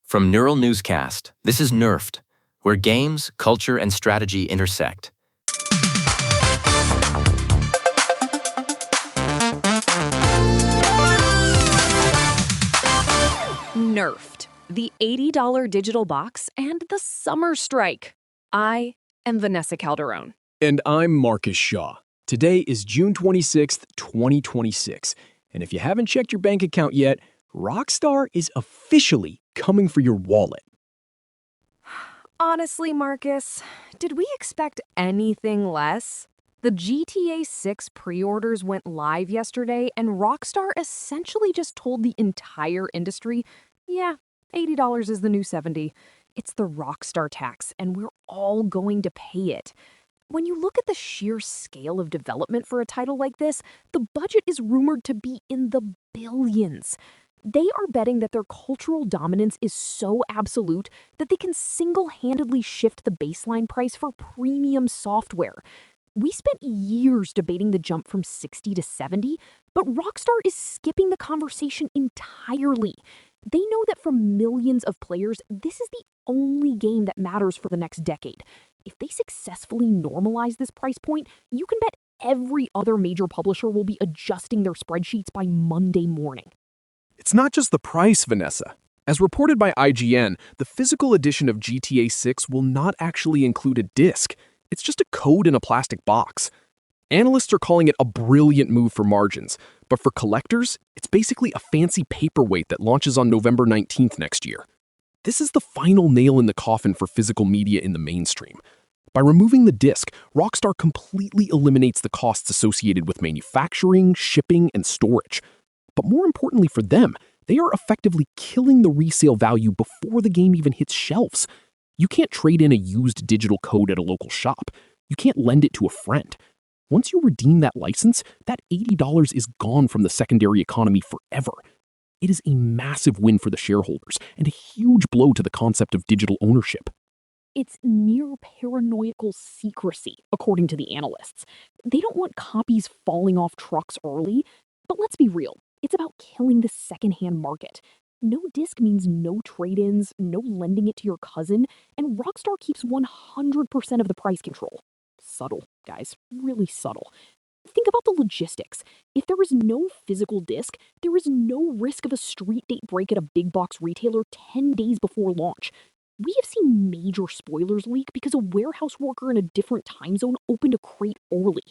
From Neural Newscast, this is Nerfed, where games, culture, and strategy intersect. Nerfed, the $80 digital box, and the summer strike. I am Vanessa Calderon. And I'm Marcus Shaw. Today is June 26th, 2026. And if you haven't checked your bank account yet, Rockstar is officially coming for your wallet. Honestly, Marcus, did we expect anything less? The GTA 6 pre-orders went live yesterday, and Rockstar essentially just told the entire industry, yeah, $80 is the new $70. It's the Rockstar Tax, and we're all going to pay it. When you look at the sheer scale of development for a title like this, the budget is rumored to be in the billions. They are betting that their cultural dominance is so absolute that they can single-handedly shift the baseline price for premium software. We spent years debating the jump from 60 to 70, but Rockstar is skipping the conversation entirely. They know that for millions of players, this is the only game that matters for the next decade. If they successfully normalize this price point, you can bet every other major publisher will be adjusting their spreadsheets by Monday morning. It's not just the price, Vanessa. As reported by IGN, the physical edition of GTA 6 will not actually include a disc. It's just a code in a plastic box. Analysts are calling it a brilliant move for margins, but for collectors, it's basically a fancy paperweight that launches on November 19th next year. This is the final nail in the coffin for physical media in the mainstream. By removing the disc, Rockstar completely eliminates the costs associated with manufacturing, shipping, and storage. But more importantly for them, they are effectively killing the resale value before the game even hits shelves. You can't trade in a used digital code at a local shop. You can't lend it to a friend. Once you redeem that license, that $80 is gone from the secondary economy forever. It is a massive win for the shareholders and a huge blow to the concept of digital ownership. It's near paranoiacal secrecy, according to the analysts. They don't want copies falling off trucks early, but let's be real. It's about killing the secondhand market. No disc means no trade-ins, no lending it to your cousin, and Rockstar keeps 100% of the price control. Subtle, guys, really subtle. Think about the logistics. If there is no physical disc, there is no risk of a street date break at a big box retailer 10 days before launch. We have seen major spoilers leak because a warehouse worker in a different time zone opened a crate early.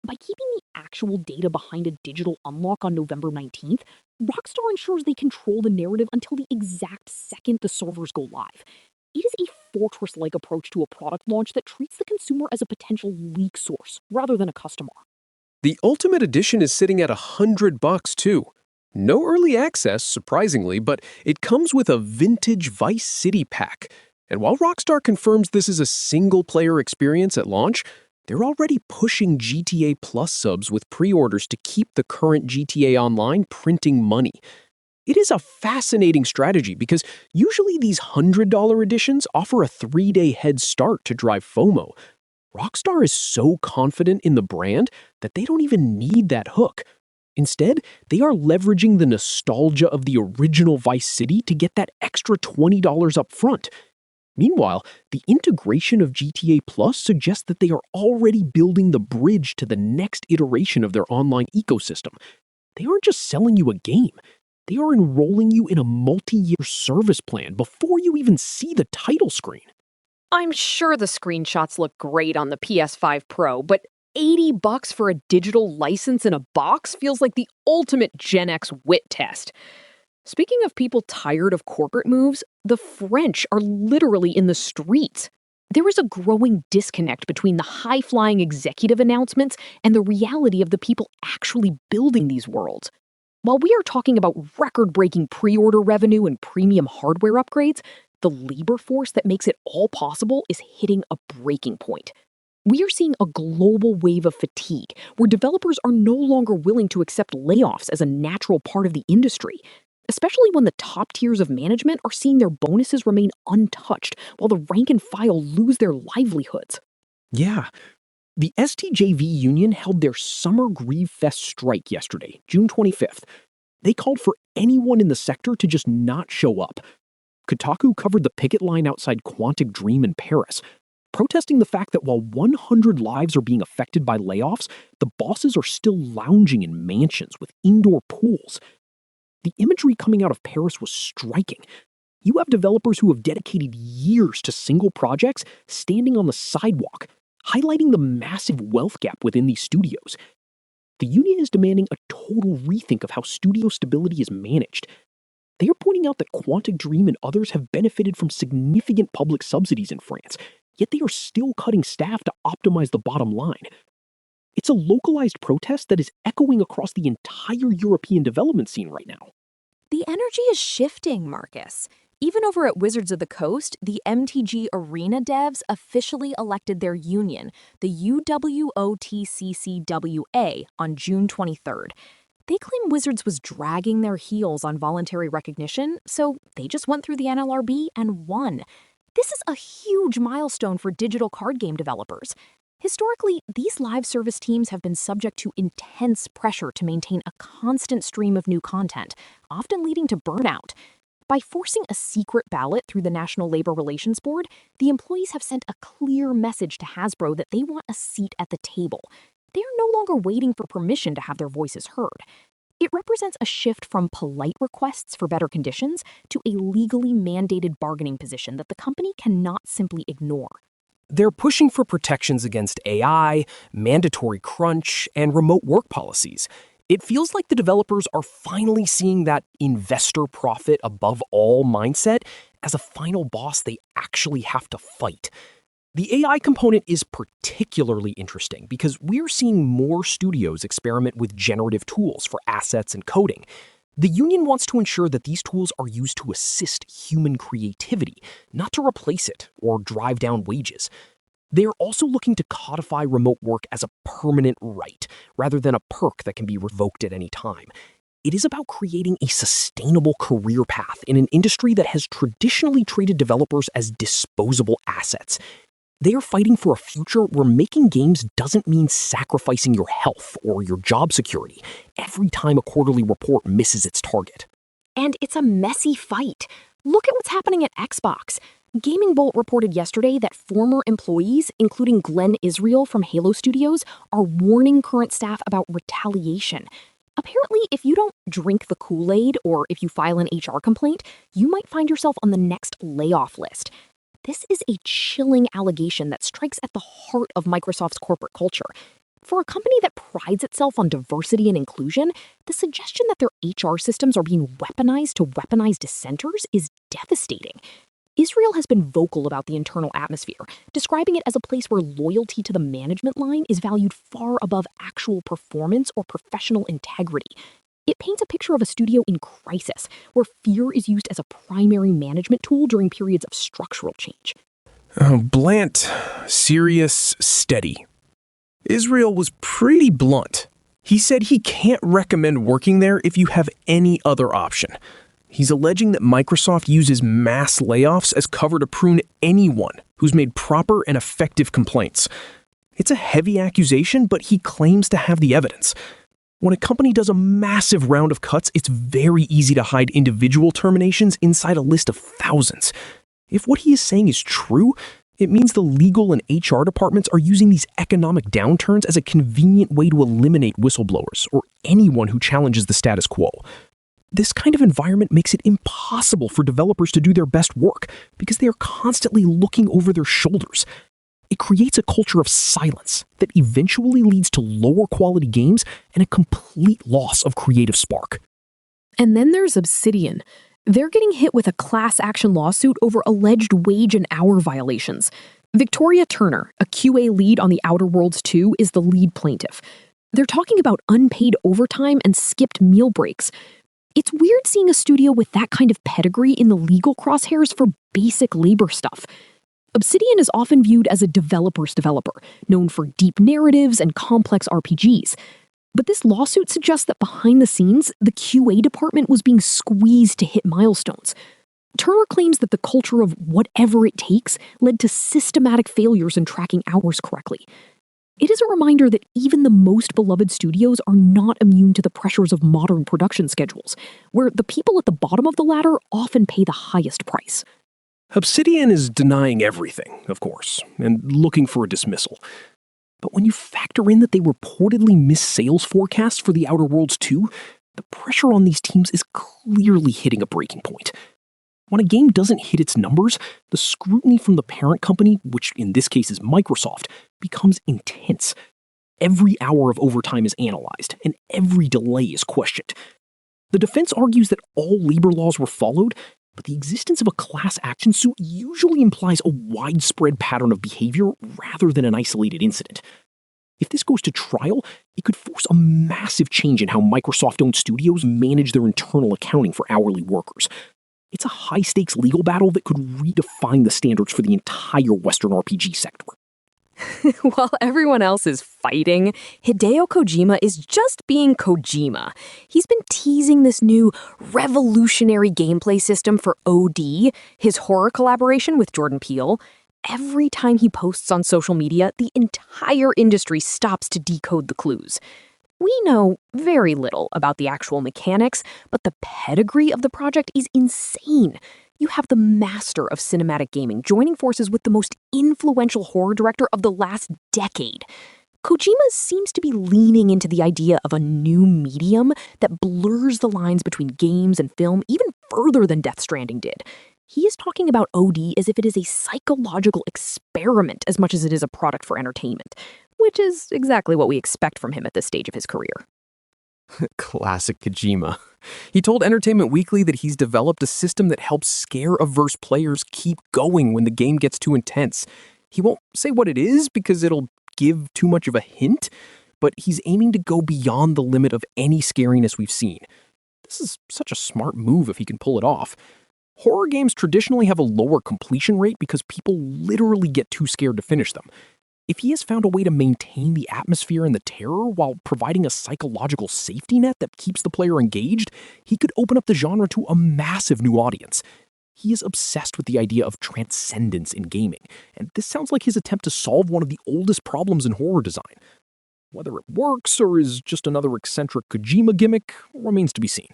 By keeping the actual data behind a digital unlock on November 19th, Rockstar ensures they control the narrative until the exact second the servers go live. It is a fortress-like approach to a product launch that treats the consumer as a potential leak source rather than a customer. The Ultimate Edition is sitting at $100 too. No early access, surprisingly, but it comes with a vintage Vice City pack. And while Rockstar confirms this is a single-player experience at launch, they're already pushing GTA Plus subs with pre-orders to keep the current GTA Online printing money. It is a fascinating strategy because usually these $100 editions offer a 3-day head start to drive FOMO. Rockstar is so confident in the brand that they don't even need that hook. Instead, they are leveraging the nostalgia of the original Vice City to get that extra $20 up front. Meanwhile, the integration of GTA Plus suggests that they are already building the bridge to the next iteration of their online ecosystem. They aren't just selling you a game. They are enrolling you in a multi-year service plan before you even see the title screen. I'm sure the screenshots look great on the PS5 Pro, but $80 for a digital license in a box feels like the ultimate Gen X wit test. Speaking of people tired of corporate moves, the French are literally in the streets. There is a growing disconnect between the high-flying executive announcements and the reality of the people actually building these worlds. While we are talking about record-breaking pre-order revenue and premium hardware upgrades, the labor force that makes it all possible is hitting a breaking point. We are seeing a global wave of fatigue, where developers are no longer willing to accept layoffs as a natural part of the industry, especially when the top tiers of management are seeing their bonuses remain untouched while the rank and file lose their livelihoods. Yeah. The STJV union held their Summer Grieve Fest strike yesterday, June 25th. They called for anyone in the sector to just not show up. Kotaku covered the picket line outside Quantic Dream in Paris, protesting the fact that while 100 lives are being affected by layoffs, the bosses are still lounging in mansions with indoor pools. The imagery coming out of Paris was striking. You have developers who have dedicated years to single projects standing on the sidewalk, highlighting the massive wealth gap within these studios. The union is demanding a total rethink of how studio stability is managed. They are pointing out that Quantic Dream and others have benefited from significant public subsidies in France, yet they are still cutting staff to optimize the bottom line. It's a localized protest that is echoing across the entire European development scene right now. The energy is shifting, Marcus. Even over at Wizards of the Coast, the MTG Arena devs officially elected their union, the UWOTCCWA, on June 23rd. They claim Wizards was dragging their heels on voluntary recognition, so they just went through the NLRB and won. This is a huge milestone for digital card game developers. Historically, these live service teams have been subject to intense pressure to maintain a constant stream of new content, often leading to burnout. By forcing a secret ballot through the National Labor Relations Board, the employees have sent a clear message to Hasbro that they want a seat at the table. They are no longer waiting for permission to have their voices heard. It represents a shift from polite requests for better conditions to a legally mandated bargaining position that the company cannot simply ignore. They're pushing for protections against AI, mandatory crunch, and remote work policies. It feels like the developers are finally seeing that investor profit above all mindset as a final boss they actually have to fight. The AI component is particularly interesting because we're seeing more studios experiment with generative tools for assets and coding. The union wants to ensure that these tools are used to assist human creativity, not to replace it or drive down wages. They are also looking to codify remote work as a permanent right, rather than a perk that can be revoked at any time. It is about creating a sustainable career path in an industry that has traditionally treated developers as disposable assets. They are fighting for a future where making games doesn't mean sacrificing your health or your job security every time a quarterly report misses its target. And it's a messy fight. Look at what's happening at Xbox. Gaming Bolt reported yesterday that former employees, including Glenn Israel from Halo Studios, are warning current staff about retaliation. Apparently, if you don't drink the Kool-Aid or if you file an HR complaint, you might find yourself on the next layoff list. This is a chilling allegation that strikes at the heart of Microsoft's corporate culture. For a company that prides itself on diversity and inclusion, the suggestion that their HR systems are being weaponized to weaponize dissenters is devastating. Israel has been vocal about the internal atmosphere, describing it as a place where loyalty to the management line is valued far above actual performance or professional integrity. It paints a picture of a studio in crisis, where fear is used as a primary management tool during periods of structural change. Blunt, serious, steady. Israel was pretty blunt. He said he can't recommend working there if you have any other option. He's alleging that Microsoft uses mass layoffs as cover to prune anyone who's made proper and effective complaints. It's a heavy accusation, but he claims to have the evidence. When a company does a massive round of cuts, it's very easy to hide individual terminations inside a list of thousands. If what he is saying is true, it means the legal and HR departments are using these economic downturns as a convenient way to eliminate whistleblowers or anyone who challenges the status quo. This kind of environment makes it impossible for developers to do their best work because they are constantly looking over their shoulders. It creates a culture of silence that eventually leads to lower quality games and a complete loss of creative spark. And then there's Obsidian. They're getting hit with a class action lawsuit over alleged wage and hour violations. Victoria Turner, a QA lead on The Outer Worlds 2, is the lead plaintiff. They're talking about unpaid overtime and skipped meal breaks. It's weird seeing a studio with that kind of pedigree in the legal crosshairs for basic labor stuff. Obsidian is often viewed as a developer's developer, known for deep narratives and complex RPGs. But this lawsuit suggests that behind the scenes, the QA department was being squeezed to hit milestones. Turner claims that the culture of whatever it takes led to systematic failures in tracking hours correctly. It is a reminder that even the most beloved studios are not immune to the pressures of modern production schedules, where the people at the bottom of the ladder often pay the highest price. Obsidian is denying everything, of course, and looking for a dismissal. But when you factor in that they reportedly missed sales forecasts for The Outer Worlds 2, the pressure on these teams is clearly hitting a breaking point. When a game doesn't hit its numbers, the scrutiny from the parent company, which in this case is Microsoft, becomes intense. Every hour of overtime is analyzed, and every delay is questioned. The defense argues that all labor laws were followed, but the existence of a class action suit usually implies a widespread pattern of behavior rather than an isolated incident. If this goes to trial, it could force a massive change in how Microsoft-owned studios manage their internal accounting for hourly workers. It's a high-stakes legal battle that could redefine the standards for the entire Western RPG sector. While everyone else is fighting, Hideo Kojima is just being Kojima. He's been teasing this new revolutionary gameplay system for OD, his horror collaboration with Jordan Peele. Every time he posts on social media, the entire industry stops to decode the clues. We know very little about the actual mechanics, but the pedigree of the project is insane. You have the master of cinematic gaming joining forces with the most influential horror director of the last decade. Kojima seems to be leaning into the idea of a new medium that blurs the lines between games and film even further than Death Stranding did. He is talking about OD as if it is a psychological experiment as much as it is a product for entertainment, which is exactly what we expect from him at this stage of his career. Classic Kojima. He told Entertainment Weekly that he's developed a system that helps scare-averse players keep going when the game gets too intense. He won't say what it is because it'll give too much of a hint, but he's aiming to go beyond the limit of any scariness we've seen. This is such a smart move if he can pull it off. Horror games traditionally have a lower completion rate because people literally get too scared to finish them. If he has found a way to maintain the atmosphere and the terror while providing a psychological safety net that keeps the player engaged, he could open up the genre to a massive new audience. He is obsessed with the idea of transcendence in gaming, and this sounds like his attempt to solve one of the oldest problems in horror design. Whether it works or is just another eccentric Kojima gimmick remains to be seen.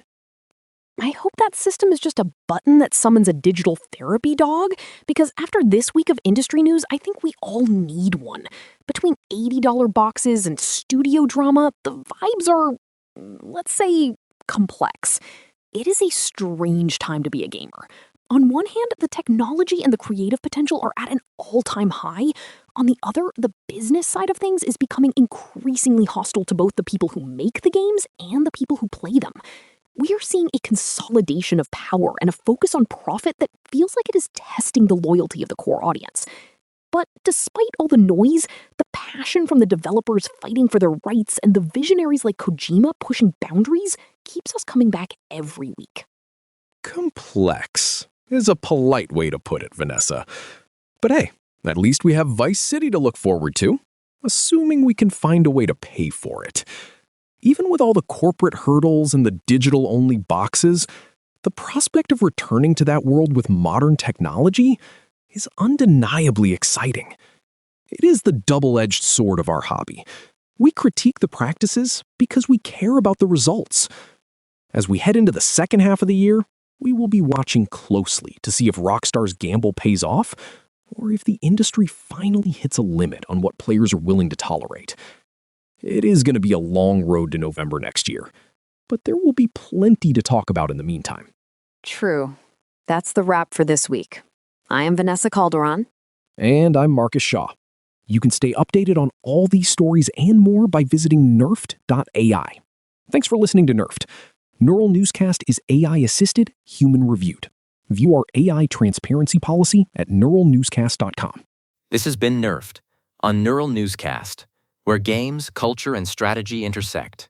I hope that system is just a button that summons a digital therapy dog, because after this week of industry news, I think we all need one. Between $80 boxes and studio drama, the vibes are, let's say, complex. It is a strange time to be a gamer. On one hand, the technology and the creative potential are at an all-time high. On the other, the business side of things is becoming increasingly hostile to both the people who make the games and the people who play them. We are seeing a consolidation of power and a focus on profit that feels like it is testing the loyalty of the core audience. But despite all the noise, the passion from the developers fighting for their rights and the visionaries like Kojima pushing boundaries keeps us coming back every week. Complex is a polite way to put it, Vanessa. But hey, at least we have Vice City to look forward to, assuming we can find a way to pay for it. Even with all the corporate hurdles and the digital-only boxes, the prospect of returning to that world with modern technology is undeniably exciting. It is the double-edged sword of our hobby. We critique the practices because we care about the results. As we head into the second half of the year, we will be watching closely to see if Rockstar's gamble pays off or if the industry finally hits a limit on what players are willing to tolerate. It is going to be a long road to November next year, but there will be plenty to talk about in the meantime. True. That's the wrap for this week. I am Vanessa Calderon. And I'm Marcus Shaw. You can stay updated on all these stories and more by visiting Nerfed.ai. Thanks for listening to Nerfed. Neural Newscast is AI-assisted, human-reviewed. View our AI transparency policy at neuralnewscast.com. This has been Nerfed on Neural Newscast, where games, culture, and strategy intersect.